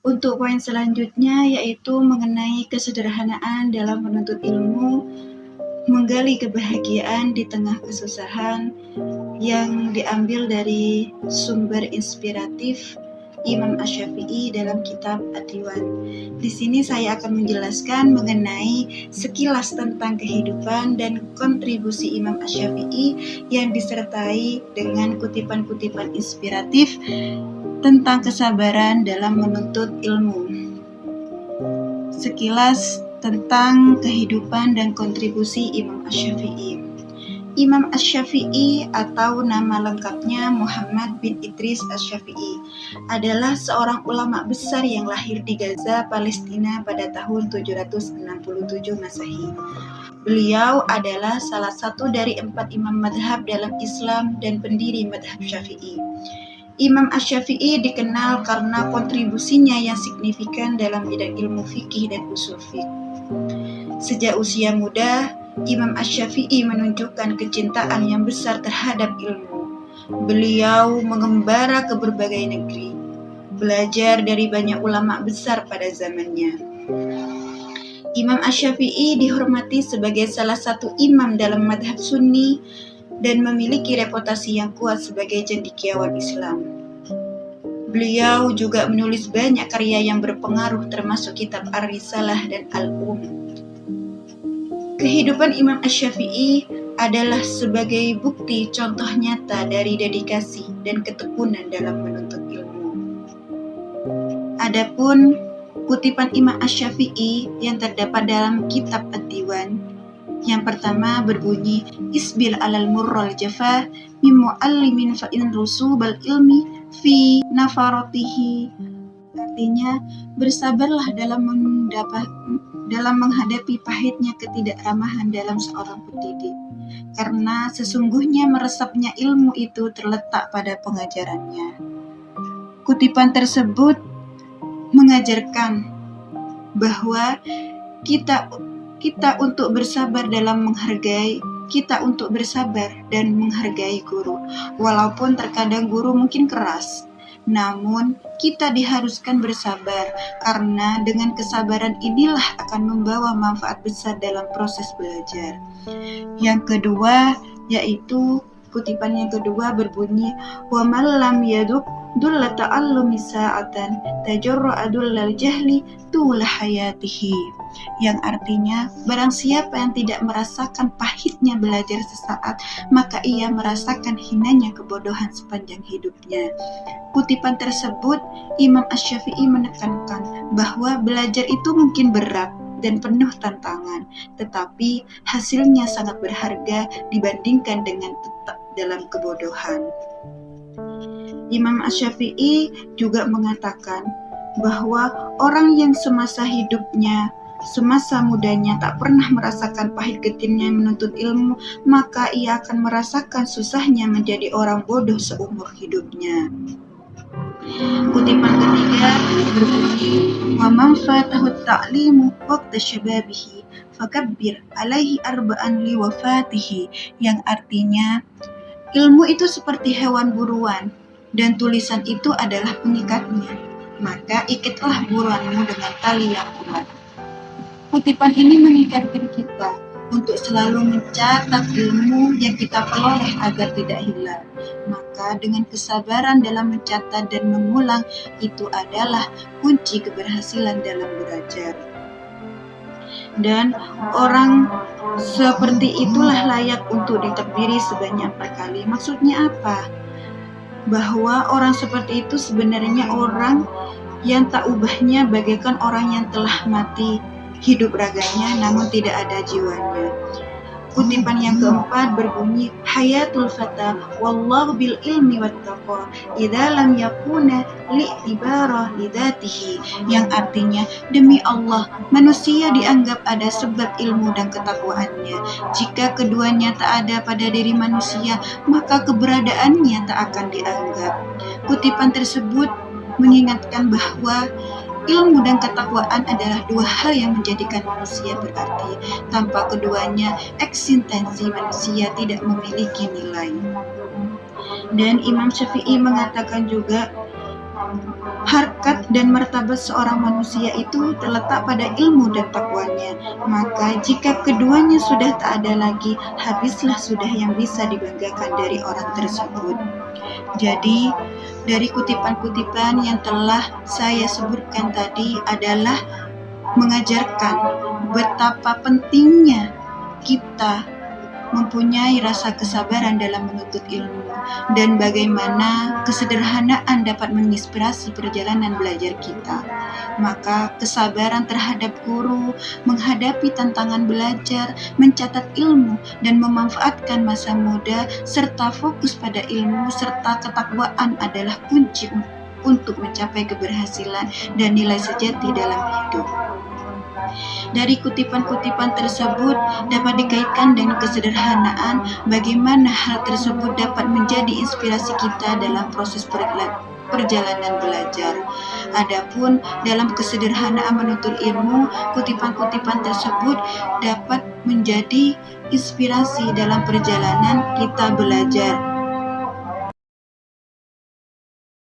Untuk poin selanjutnya yaitu mengenai kesederhanaan dalam menuntut ilmu, menggali kebahagiaan di tengah kesusahan yang diambil dari sumber inspiratif Imam Asy-Syafi'i dalam kitab Ad-Diwan. Di sini saya akan menjelaskan mengenai sekilas tentang kehidupan dan kontribusi Imam Asy-Syafi'i yang disertai dengan kutipan-kutipan inspiratif tentang kesabaran dalam menuntut ilmu. Sekilas tentang kehidupan dan kontribusi Imam Asy-Syafi'i. Imam Asy-Syafi'i atau nama lengkapnya Muhammad bin Idris Asy-Syafi'i adalah seorang ulama besar yang lahir di Gaza, Palestina pada tahun 767 Masehi. Beliau adalah salah satu dari 4 imam madhab dalam Islam dan pendiri madhab Syafi'i. Imam Asy-Syafi'i dikenal karena kontribusinya yang signifikan dalam bidang ilmu fikih dan usul fiqh. Sejak usia muda, Imam Asy-Syafi'i menunjukkan kecintaan yang besar terhadap ilmu. Beliau mengembara ke berbagai negeri, belajar dari banyak ulama besar pada zamannya. Imam Asy-Syafi'i dihormati sebagai salah satu imam dalam madhab Sunni dan memiliki reputasi yang kuat sebagai cendekiawan Islam. Beliau juga menulis banyak karya yang berpengaruh termasuk kitab Ar-Risalah dan Al-Um. Kehidupan Imam Asy-Syafi'i adalah sebagai bukti contoh nyata dari dedikasi dan ketekunan dalam menuntut ilmu. Adapun kutipan Imam Asy-Syafi'i yang terdapat dalam kitab Ad-Diwan, yang pertama berbunyi, Isbil alal murral jafa min muallimin fa in rusubal ilmi fi nafaratihi. Artinya, bersabarlah dalam menghadapi pahitnya ketidakramahan dalam seorang pendidik, karena sesungguhnya meresapnya ilmu itu terletak pada pengajarannya. Kutipan tersebut mengajarkan bahwa kita untuk bersabar dalam menghargai, kita untuk bersabar dan menghargai guru. Walaupun terkadang guru mungkin keras, namun kita diharuskan bersabar karena dengan kesabaran inilah akan membawa manfaat besar dalam proses belajar. Yang kedua yaitu kutipan yang kedua berbunyi, wa man lam yaduk dulla ta'allumi sa'atan tajarra'a dullal jahli tul hayatihi, yang artinya barang siapa yang tidak merasakan pahitnya belajar sesaat, maka ia merasakan hinanya kebodohan sepanjang hidupnya. Kutipan tersebut Imam Asy-Syafi'i menekankan bahwa belajar itu mungkin berat dan penuh tantangan, tetapi hasilnya sangat berharga dibandingkan dengan tetap dalam kebodohan. Imam Asy-Syafi'i juga mengatakan bahwa orang yang semasa mudanya tak pernah merasakan pahit getirnya menuntut ilmu, maka ia akan merasakan susahnya menjadi orang bodoh seumur hidupnya. Kutipan ketiga berbunyi, wa man fatahu ta'limu waqta syababihi fakabbir alaihi arba'an li wafatihi, yang artinya ilmu itu seperti hewan buruan dan tulisan itu adalah pengikatnya, maka ikatlah buruanmu dengan tali yang kuat. Kutipan ini mengingatkan kita untuk selalu mencatat ilmu yang kita peroleh agar tidak hilang. Maka dengan kesabaran dalam mencatat dan mengulang itu adalah kunci keberhasilan dalam belajar. Dan orang seperti itulah layak untuk ditakdiri sebanyak berkali. Maksudnya apa? Bahwa orang seperti itu sebenarnya orang yang tak ubahnya bagaikan orang yang telah mati, hidup raganya namun tidak ada jiwanya. Kutipan yang keempat berbunyi, hayatul fata wallahu bil ilmi wat taqwa idza lam yakuna li'tibara lidatihi, yang artinya demi Allah manusia dianggap ada sebab ilmu dan ketakwaannya. Jika keduanya tak ada pada diri manusia, maka keberadaannya tak akan dianggap. Kutipan tersebut mengingatkan bahwa ilmu dan ketakwaan adalah dua hal yang menjadikan manusia berarti. Tanpa keduanya, eksistensi manusia tidak memiliki nilai. Dan Imam Syafi'i mengatakan juga, harkat dan martabat seorang manusia itu terletak pada ilmu dan takwanya. Maka jika keduanya sudah tak ada lagi, habislah sudah yang bisa dibanggakan dari orang tersebut. Jadi, dari kutipan-kutipan yang telah saya sebutkan tadi adalah mengajarkan betapa pentingnya kita mempunyai rasa kesabaran dalam menuntut ilmu dan bagaimana kesederhanaan dapat menginspirasi perjalanan belajar kita. Maka kesabaran terhadap guru, menghadapi tantangan belajar, mencatat ilmu dan memanfaatkan masa muda serta fokus pada ilmu serta ketakwaan adalah kunci untuk mencapai keberhasilan dan nilai sejati dalam hidup. Dari kutipan-kutipan tersebut dapat dikaitkan dengan kesederhanaan, bagaimana hal tersebut dapat menjadi inspirasi kita dalam proses perjalanan belajar. Adapun dalam kesederhanaan menuntut ilmu, kutipan-kutipan tersebut dapat menjadi inspirasi dalam perjalanan kita belajar.